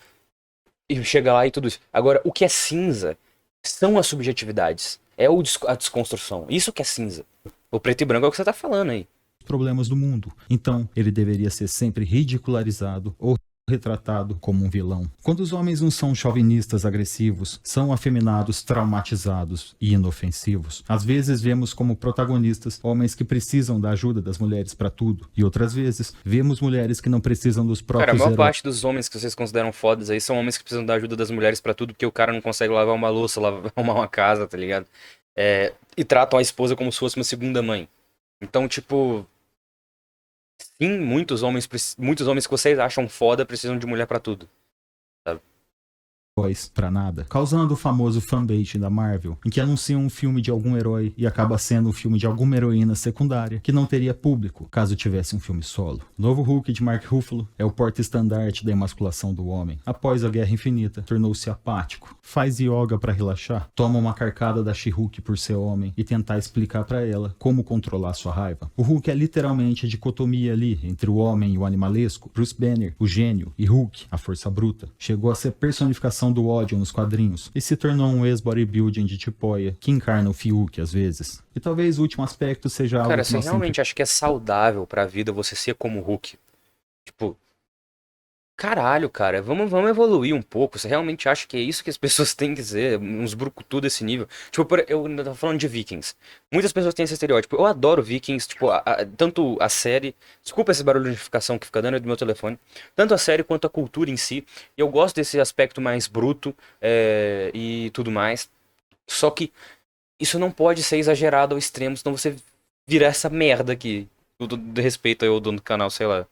e chega lá e tudo isso. Agora, o que é cinza são as subjetividades. É a desconstrução. Isso que é cinza. O preto e branco é o que você tá falando aí. problemas do mundo. Então, ele deveria ser sempre ridicularizado ou retratado como um vilão. Quando os homens não são chauvinistas agressivos, são afeminados, traumatizados e inofensivos, às vezes vemos como protagonistas homens que precisam da ajuda das mulheres para tudo, e outras vezes vemos mulheres que não precisam dos Cara, a próprios maior heróis. parte dos homens que vocês consideram fodas aí são homens que precisam da ajuda das mulheres pra tudo, porque o cara não consegue lavar uma louça, arrumar uma casa, tá ligado? E tratam a esposa como se fosse uma segunda mãe. Então, tipo, sim, muitos homens que vocês acham foda precisam de mulher pra tudo. Pra nada, causando o famoso fanbait da Marvel, em que anunciam um filme de algum herói e acaba sendo um filme de alguma heroína secundária, que não teria público caso tivesse um filme solo. O novo Hulk de Mark Ruffalo é o porta-estandarte da emasculação do homem. Após a Guerra Infinita, tornou-se apático, faz yoga para relaxar, toma uma carcada da She-Hulk por ser homem e tentar explicar para ela como controlar sua raiva. O Hulk é literalmente a dicotomia ali entre o homem e o animalesco, Bruce Banner, o gênio, e Hulk, a força bruta. Chegou a ser personificação do ódio nos quadrinhos e se tornou um ex-bodybuilding de tipóia que encarna o Fiuk às vezes. E talvez o último aspecto seja algo Cara, que você nós realmente acha que é saudável pra vida você ser como o Hulk? Tipo, caralho, cara, vamos evoluir um pouco. Você realmente acha que é isso que as pessoas têm que ser? Uns brucutu desse nível? Tipo, eu ainda tava falando de Vikings. Muitas pessoas têm esse estereótipo. Eu adoro Vikings, tipo, tanto a série. Desculpa esse barulho de notificação que fica dando é do meu telefone. Tanto a série quanto a cultura em si. E eu gosto desse aspecto mais bruto e tudo mais. Só que isso não pode ser exagerado ao extremo, senão você virar essa merda aqui. De respeito ao dono do canal, sei lá.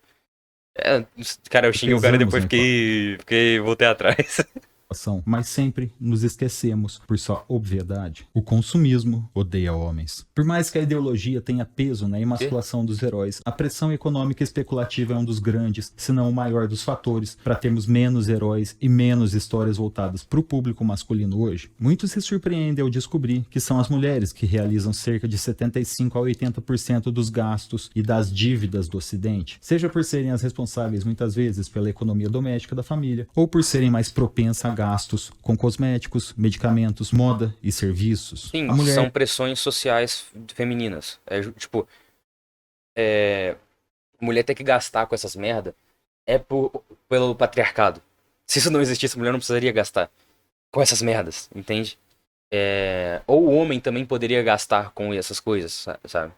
Cara, eu xinguei o cara e pesamos depois na voltei atrás. informação, mas sempre nos esquecemos por sua obviedade. O consumismo odeia homens. Por mais que a ideologia tenha peso na emasculação dos heróis, a pressão econômica especulativa é um dos grandes, se não o maior dos fatores para termos menos heróis e menos histórias voltadas para o público masculino hoje. Muitos se surpreendem ao descobrir que são as mulheres que realizam cerca de 75 a 80% dos gastos e das dívidas do Ocidente, seja por serem as responsáveis muitas vezes pela economia doméstica da família, ou por serem mais propensas a gastos com cosméticos, medicamentos, moda e serviços. Sim, A mulher são pressões sociais femininas. Tipo, mulher ter que gastar com essas merda pelo patriarcado. Se isso não existisse, a mulher não precisaria gastar com essas merdas, entende? Ou o homem também poderia gastar com essas coisas, sabe?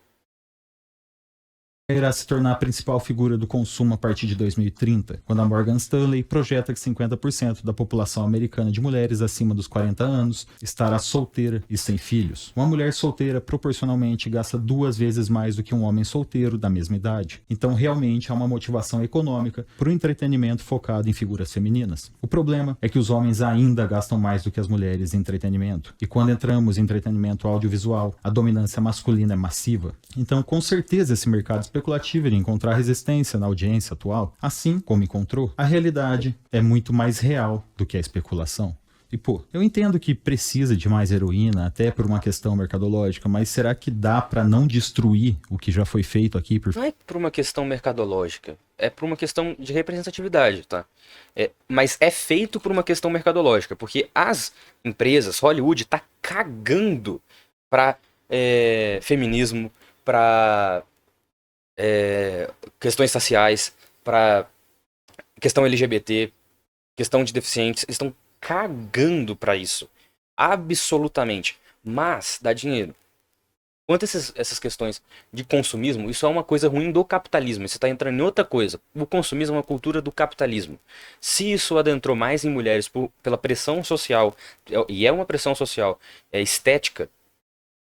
irá se tornar a principal figura do consumo a partir de 2030, quando a Morgan Stanley projeta que 50% da população americana de mulheres acima dos 40 anos estará solteira e sem filhos. Uma mulher solteira proporcionalmente gasta 2 vezes mais do que um homem solteiro da mesma idade. Então realmente há uma motivação econômica para o entretenimento focado em figuras femininas. O problema é que os homens ainda gastam mais do que as mulheres em entretenimento. E quando entramos em entretenimento audiovisual, a dominância masculina é massiva. Então com certeza esse mercado especulativo iria encontrar resistência na audiência atual, assim como encontrou. A realidade é muito mais real do que a especulação. E pô, eu entendo que precisa de mais heroína, até por uma questão mercadológica, mas será que dá pra não destruir o que já foi feito aqui por... Não é por uma questão mercadológica, é por uma questão de representatividade, tá? Mas é feito por uma questão mercadológica, porque as empresas, Hollywood, tá cagando pra feminismo, pra questões raciais, pra questão LGBT, questão de deficientes, eles estão cagando pra isso. Absolutamente. Mas dá dinheiro. Quanto a essas questões de consumismo, isso é uma coisa ruim do capitalismo. Você está entrando em outra coisa. O consumismo é uma cultura do capitalismo. Se isso adentrou mais em mulheres pela pressão social, e é uma pressão social, é estética,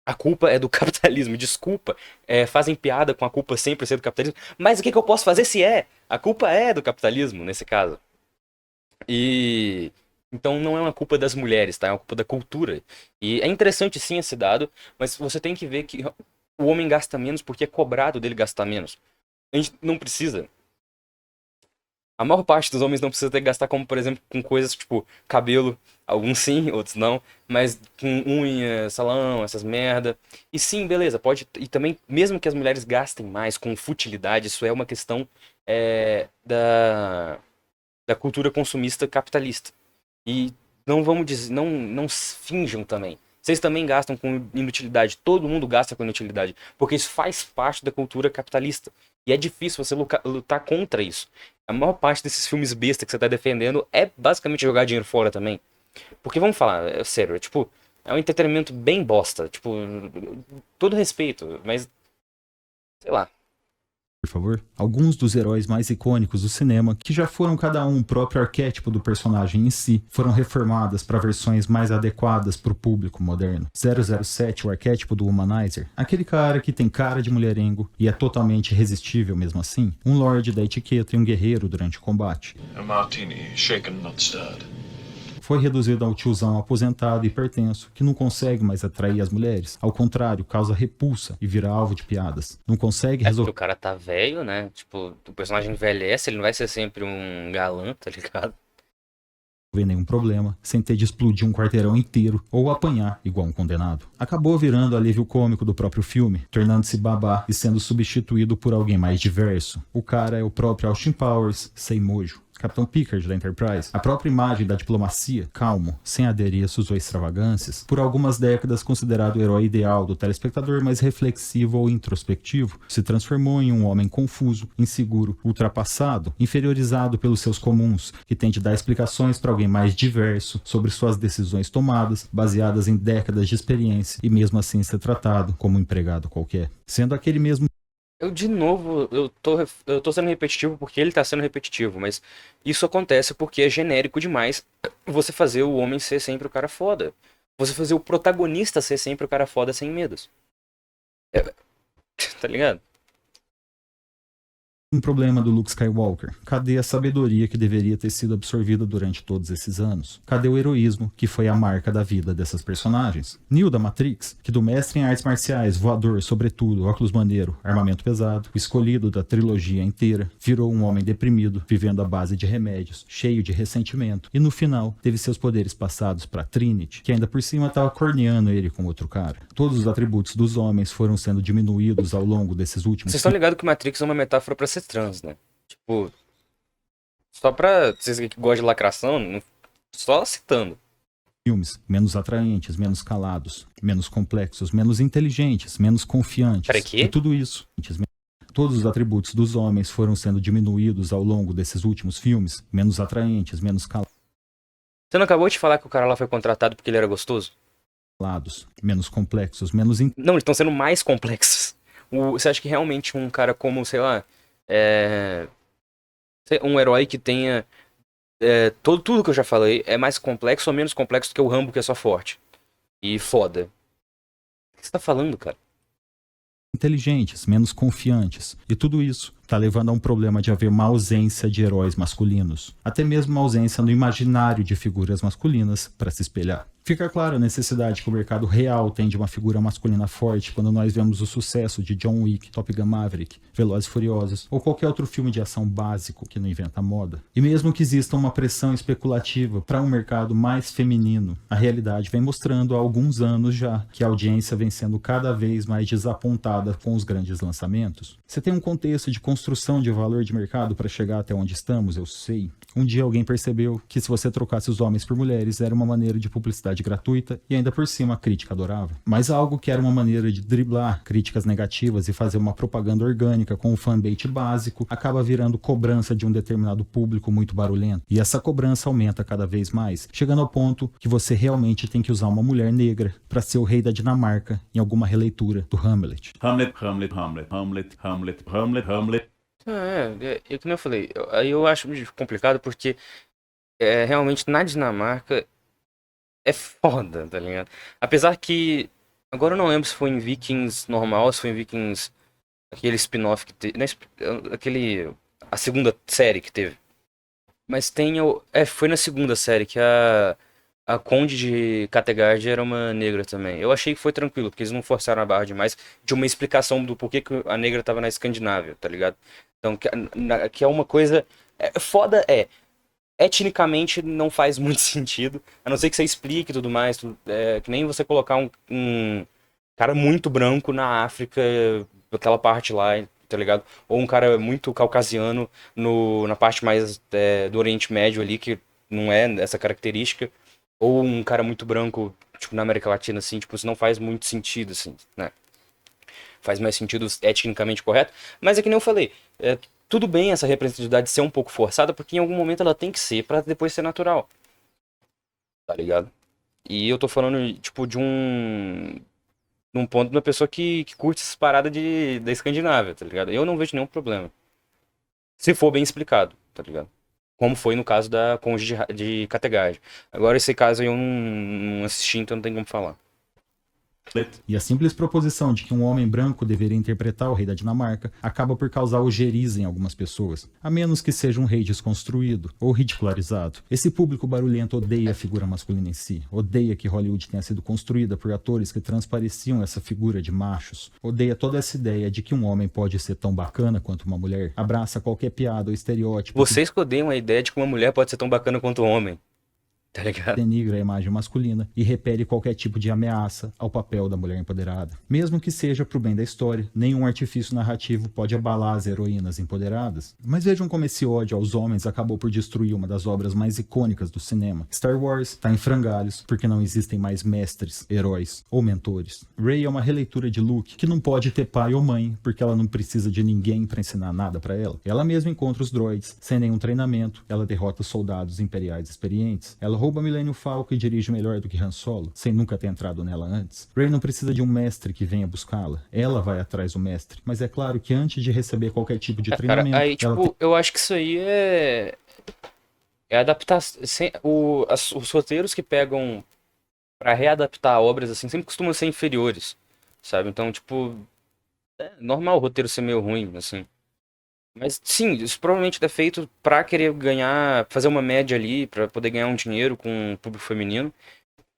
a culpa é do capitalismo. Desculpa, fazem piada com a culpa sempre ser do capitalismo. Mas o que eu posso fazer se é? A culpa é do capitalismo, nesse caso. E então não é uma culpa das mulheres, tá? É uma culpa da cultura. E é interessante sim esse dado, mas você tem que ver que o homem gasta menos porque é cobrado dele gastar menos. A gente não precisa. A maior parte dos homens não precisa ter que gastar, como por exemplo, com coisas tipo cabelo, alguns sim, outros não, mas com unha, salão, essas merda. E sim, beleza, pode. E também, mesmo que as mulheres gastem mais com futilidade, isso é uma questão da cultura consumista capitalista. E não vamos dizer, não finjam também. Vocês também gastam com inutilidade, todo mundo gasta com inutilidade, porque isso faz parte da cultura capitalista. E é difícil você lutar contra isso. A maior parte desses filmes besta que você tá defendendo é basicamente jogar dinheiro fora também. Porque vamos falar, é sério, tipo, é um entretenimento bem bosta, tipo, todo respeito, mas sei lá. Por favor, alguns dos heróis mais icônicos do cinema, que já foram cada um o próprio arquétipo do personagem em si, foram reformadas para versões mais adequadas para o público moderno. 007, o arquétipo do Womanizer, aquele cara que tem cara de mulherengo e é totalmente irresistível mesmo assim, um lorde da etiqueta e um guerreiro durante o combate. A martini, shaken, not stirred. Foi reduzido ao tiozão aposentado e hipertenso, que não consegue mais atrair as mulheres. Ao contrário, causa repulsa e vira alvo de piadas. Não consegue Porque resolver o cara tá velho, né? Tipo, o personagem envelhece, ele não vai ser sempre um galã, tá ligado? nenhum problema, sem ter de explodir um quarteirão inteiro ou apanhar igual um condenado. Acabou virando alívio cômico do próprio filme, tornando-se babá e sendo substituído por alguém mais diverso. O cara é o próprio Austin Powers, sem mojo. Capitão Picard da Enterprise, a própria imagem da diplomacia, calmo, sem adereços ou extravagâncias, por algumas décadas considerado o herói ideal do telespectador mais reflexivo ou introspectivo, se transformou em um homem confuso, inseguro, ultrapassado, inferiorizado pelos seus comuns, que tem de dar explicações para alguém mais diverso sobre suas decisões tomadas, baseadas em décadas de experiência, e mesmo assim ser tratado como um empregado qualquer. Sendo aquele mesmo Eu tô sendo repetitivo porque ele tá sendo repetitivo, mas isso acontece porque é genérico demais você fazer o homem ser sempre o cara foda. Você fazer o protagonista ser sempre o cara foda sem medos. Tá ligado? um problema do Luke Skywalker. Cadê a sabedoria que deveria ter sido absorvida durante todos esses anos? Cadê o heroísmo que foi a marca da vida dessas personagens? Neo da Matrix, que do mestre em artes marciais, voador, sobretudo, óculos maneiro, armamento pesado, o escolhido da trilogia inteira, virou um homem deprimido, vivendo à base de remédios, cheio de ressentimento, e no final teve seus poderes passados para Trinity, que ainda por cima estava corneando ele com outro cara. Todos os atributos dos homens foram sendo diminuídos ao longo desses últimos... Vocês estão ligados que Matrix é uma metáfora pra ser trans, né? Tipo, só pra vocês que gostam de lacração, só citando. filmes menos atraentes, menos calados, menos complexos, menos inteligentes, menos confiantes. Peraí, quê? E tudo isso, todos os atributos dos homens foram sendo diminuídos ao longo desses últimos filmes, menos atraentes, menos Você não acabou de falar que o cara lá foi contratado porque ele era gostoso? calados, menos complexos, menos Não, eles estão sendo mais complexos. Você acha que realmente um cara como, sei lá, um herói que tenha tudo que eu já falei é mais complexo ou menos complexo do que o Rambo, que é só forte e foda? O que você tá falando, cara? inteligentes, menos confiantes. E tudo isso está levando a um problema de haver uma ausência de heróis masculinos. Até mesmo uma ausência no imaginário de figuras masculinas para se espelhar. Fica clara a necessidade que o mercado real tem de uma figura masculina forte quando nós vemos o sucesso de John Wick, Top Gun Maverick, Velozes e Furiosos ou qualquer outro filme de ação básico que não inventa moda. E mesmo que exista uma pressão especulativa para um mercado mais feminino, a realidade vem mostrando há alguns anos já que a audiência vem sendo cada vez mais desapontada com os grandes lançamentos. Você tem um contexto de construção de valor de mercado para chegar até onde estamos, eu sei. Um dia alguém percebeu que se você trocasse os homens por mulheres era uma maneira de publicidade gratuita e ainda por cima a crítica adorava. Mas algo que era uma maneira de driblar críticas negativas e fazer uma propaganda orgânica com um fanbase básico acaba virando cobrança de um determinado público muito barulhento. E essa cobrança aumenta cada vez mais, chegando ao ponto que você realmente tem que usar uma mulher negra para ser o rei da Dinamarca em alguma releitura do Hamlet. Hamlet, Hamlet, Hamlet, Hamlet, Hamlet, Hamlet, Hamlet. Como eu falei, aí eu acho complicado porque realmente na Dinamarca é foda, tá ligado? Apesar que, agora eu não lembro se foi em Vikings normal, se foi em Vikings, aquele spin-off que teve, a segunda série que teve. Mas foi na segunda série que a Conde de Kattegat era uma negra também. Eu achei que foi tranquilo, porque eles não forçaram a barra demais de uma explicação do porquê que a negra tava na Escandinávia, tá ligado? Então, que é uma coisa... foda etnicamente não faz muito sentido, a não ser que você explique e tudo mais, que nem você colocar um cara muito branco na África, aquela parte lá, tá ligado? Ou um cara muito caucasiano na parte mais do Oriente Médio ali, que não é essa característica, ou um cara muito branco, tipo, na América Latina, assim, tipo, isso não faz muito sentido, assim, né? Faz mais sentido etnicamente correto, mas é que nem eu falei, tudo bem essa representatividade ser um pouco forçada, porque em algum momento ela tem que ser pra depois ser natural. Tá ligado? E eu tô falando, tipo, de um ponto de uma pessoa que curte essas paradas da Escandinávia, tá ligado? Eu não vejo nenhum problema. Se for bem explicado, tá ligado? Como foi no caso da Conde de Kattegat. Agora esse caso aí eu não assisti, então não tem como falar. E a simples proposição de que um homem branco deveria interpretar o rei da Dinamarca acaba por causar ojeriza em algumas pessoas, a menos que seja um rei desconstruído ou ridicularizado. Esse público barulhento odeia a figura masculina em si, odeia que Hollywood tenha sido construída por atores que transpareciam essa figura de machos, odeia toda essa ideia de que um homem pode ser tão bacana quanto uma mulher, abraça qualquer piada ou estereótipo. Vocês que odeiam a ideia de que uma mulher pode ser tão bacana quanto um homem. Tá ligado? Denigra a imagem masculina e repele qualquer tipo de ameaça ao papel da mulher empoderada. Mesmo que seja pro bem da história, nenhum artifício narrativo pode abalar as heroínas empoderadas. Mas vejam como esse ódio aos homens acabou por destruir uma das obras mais icônicas do cinema. Star Wars tá em frangalhos porque não existem mais mestres, heróis ou mentores. Rey é uma releitura de Luke que não pode ter pai ou mãe porque ela não precisa de ninguém pra ensinar nada pra ela. Ela mesma encontra os droids sem nenhum treinamento, ela derrota soldados imperiais experientes, ela rouba Millennium Falcon e dirige melhor do que Han Solo, sem nunca ter entrado nela antes. Rey não precisa de um mestre que venha buscá-la. Ela vai atrás do mestre. Mas é claro que antes de receber qualquer tipo de treinamento... Cara, aí, tipo, eu acho que isso aí é adaptar... Os roteiros que pegam pra readaptar obras, assim, sempre costumam ser inferiores, sabe? Então, tipo, é normal o roteiro ser meio ruim, assim. Mas sim, isso provavelmente é feito pra querer ganhar, fazer uma média ali, pra poder ganhar um dinheiro com o público feminino.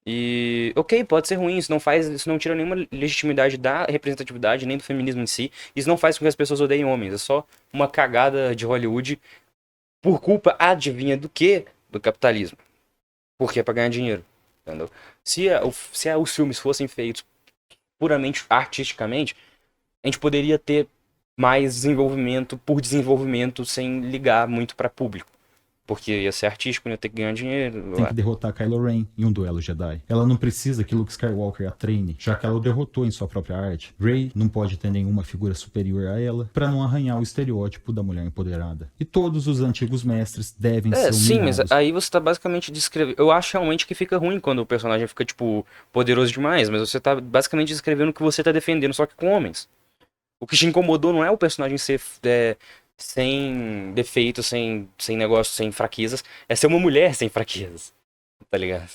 E, ok, pode ser ruim, isso não tira nenhuma legitimidade da representatividade, nem do feminismo em si. Isso não faz com que as pessoas odeiem homens, é só uma cagada de Hollywood por culpa, adivinha do quê? Do capitalismo. Porque é pra ganhar dinheiro, entendeu? Se os filmes fossem feitos puramente artisticamente, a gente poderia ter mais desenvolvimento por desenvolvimento sem ligar muito pra público. Porque ia ser artístico, ia ter que ganhar dinheiro. Tem que derrotar Kylo Ren em um duelo Jedi. Ela não precisa que Luke Skywalker a treine, já que ela o derrotou em sua própria arte. Rey não pode ter nenhuma figura superior a ela pra não arranhar o estereótipo da mulher empoderada. E todos os antigos mestres devem ser humilhados. Sim, mas aí você tá basicamente descrevendo... Eu acho realmente que fica ruim quando o personagem fica, tipo, poderoso demais, mas você tá basicamente descrevendo o que você tá defendendo, só que com homens. O que te incomodou não é o personagem ser sem defeitos, sem negócio, sem fraquezas. É ser uma mulher sem fraquezas. Tá ligado?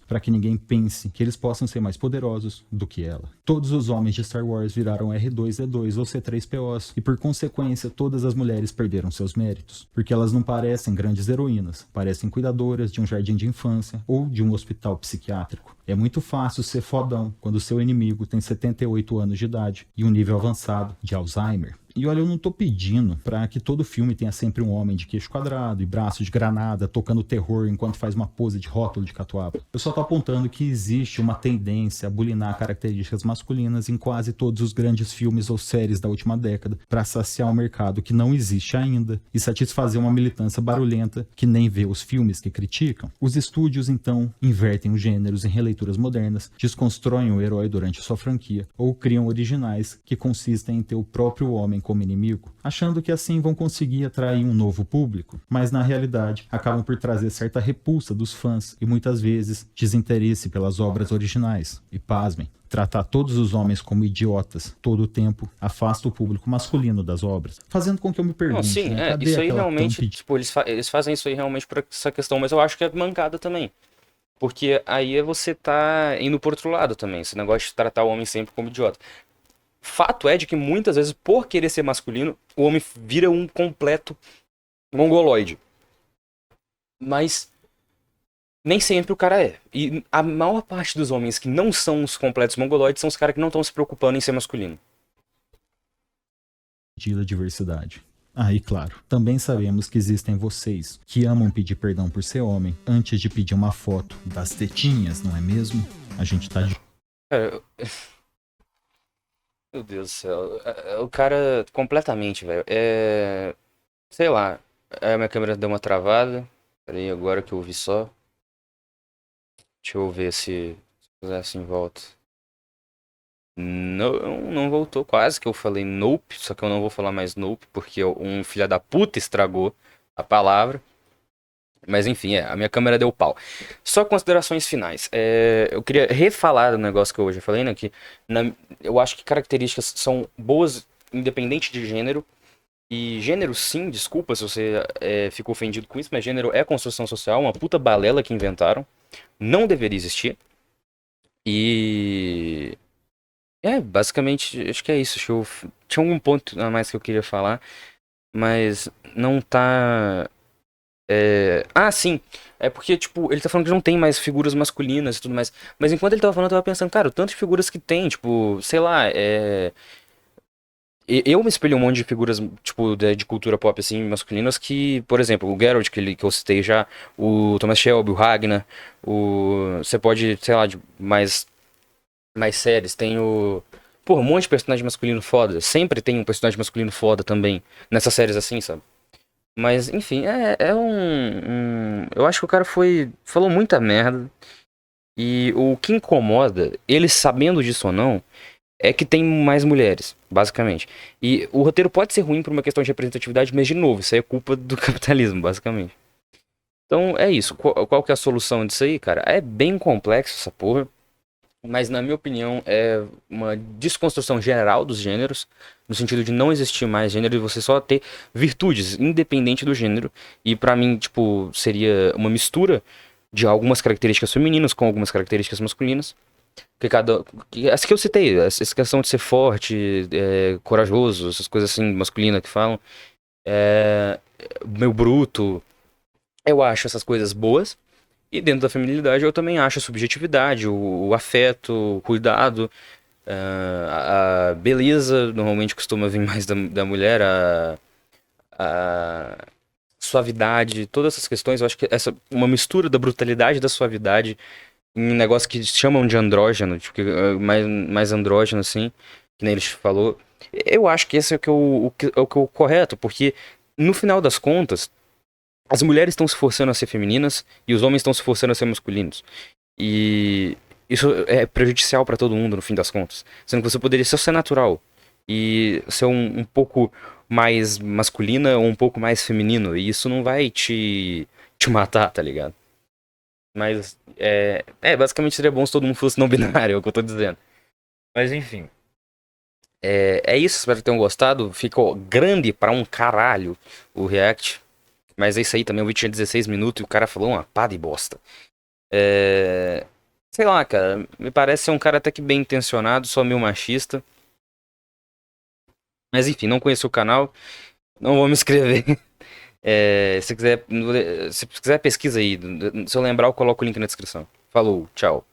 Para que ninguém pense que eles possam ser mais poderosos do que ela. Todos os homens de Star Wars viraram R2-D2 ou C3POs, e por consequência todas as mulheres perderam seus méritos, porque elas não parecem grandes heroínas, parecem cuidadoras de um jardim de infância ou de um hospital psiquiátrico. É muito fácil ser fodão quando seu inimigo tem 78 anos de idade e um nível avançado de Alzheimer. E olha, eu não tô pedindo pra que todo filme tenha sempre um homem de queixo quadrado e braço de granada tocando terror enquanto faz uma pose de rótulo de catuaba. Eu só tô apontando que existe uma tendência a bulinar características masculinas em quase todos os grandes filmes ou séries da última década para saciar um mercado que não existe ainda e satisfazer uma militância barulhenta que nem vê os filmes que criticam. Os estúdios, então, invertem os gêneros em releituras modernas, desconstroem o herói durante sua franquia ou criam originais que consistem em ter o próprio homem como inimigo, achando que assim vão conseguir atrair um novo público, mas na realidade acabam por trazer certa repulsa dos fãs e muitas vezes desinteresse pelas obras originais. E pasmem, tratar todos os homens como idiotas todo o tempo afasta o público masculino das obras, fazendo com que eu me pergunte, Não, sim, né, cadê isso aí aquela realmente, tão tipo, eles fazem isso aí realmente por essa questão, mas eu acho que é mancada também. Porque aí você tá indo pro outro lado também, esse negócio de tratar o homem sempre como idiota. Fato é de que muitas vezes, por querer ser masculino, o homem vira um completo mongoloide. Mas nem sempre o cara é. E a maior parte dos homens que não são os completos mongoloides são os caras que não estão se preocupando em ser masculino. da diversidade? Ah, e claro, também sabemos que existem vocês que amam pedir perdão por ser homem antes de pedir uma foto das tetinhas, não é mesmo? A gente tá de Cara, meu Deus do céu. O cara, completamente, velho. Sei lá. A minha câmera deu uma travada. Peraí, agora que eu vi só. Deixa eu ver se fizer assim volta. Não voltou. Quase que eu falei nope. Só que eu não vou falar mais nope. Porque um filho da puta estragou a palavra. Mas enfim, a minha câmera deu pau. Só considerações finais. Eu queria refalar do negócio que eu hoje falei, né? Que eu acho que características são boas, independente de gênero. E gênero, sim, desculpa se você ficou ofendido com isso, mas gênero é construção social, uma puta balela que inventaram. Não deveria existir. E. Basicamente, acho que é isso. Tinha algum ponto a mais que eu queria falar, mas não tá. Sim. É porque, tipo, ele tá falando que não tem mais figuras masculinas e tudo mais. Mas enquanto ele tava falando, eu tava pensando, cara, o tanto de figuras que tem, tipo, sei lá, Eu me espelho um monte de figuras, tipo, de cultura pop, assim, masculinas, que, por exemplo, o Geralt, que eu citei já, o Thomas Shelby, o Ragnar, Você pode, sei lá, de mais séries, tem o... Pô, um monte de personagem masculino foda. Sempre tem um personagem masculino foda também, nessas séries assim, sabe? Mas, enfim, eu acho que o cara falou muita merda. E o que incomoda, ele sabendo disso ou não, é que tem mais mulheres, basicamente. E o roteiro pode ser ruim por uma questão de representatividade, mas, de novo, isso aí é culpa do capitalismo, basicamente. Então, é isso. Qual que é a solução disso aí, cara? É bem complexo essa porra. Mas, na minha opinião, é uma desconstrução geral dos gêneros, no sentido de não existir mais gênero e você só ter virtudes, independente do gênero. E pra mim, tipo, seria uma mistura de algumas características femininas com algumas características masculinas. Essa que eu citei, essa questão de ser forte, corajoso, essas coisas assim, masculinas que falam, meio bruto, eu acho essas coisas boas. E dentro da feminilidade eu também acho a subjetividade, o afeto, o cuidado, a beleza normalmente costuma vir mais da mulher, a suavidade, todas essas questões, eu acho que uma mistura da brutalidade e da suavidade em um negócio que chamam de andrógeno, tipo, mais andrógeno assim, que nem ele falou. Eu acho que esse é o correto, porque no final das contas as mulheres estão se forçando a ser femininas e os homens estão se forçando a ser masculinos. E isso é prejudicial pra todo mundo no fim das contas. Sendo que você poderia só ser natural e ser um pouco mais masculina ou um pouco mais feminino. E isso não vai te matar, tá ligado? Mas basicamente seria bom se todo mundo fosse não binário, é o que eu tô dizendo. Mas enfim. É isso, espero que tenham gostado. Ficou grande pra um caralho o React. Mas é isso aí também, o vídeo tinha 16 minutos e o cara falou uma pá de bosta. Sei lá, cara, me parece ser um cara até que bem intencionado, só meio machista. Mas enfim, não conheço o canal, não vou me inscrever. Se quiser pesquisa aí. Se eu lembrar, eu coloco o link na descrição. Falou, tchau.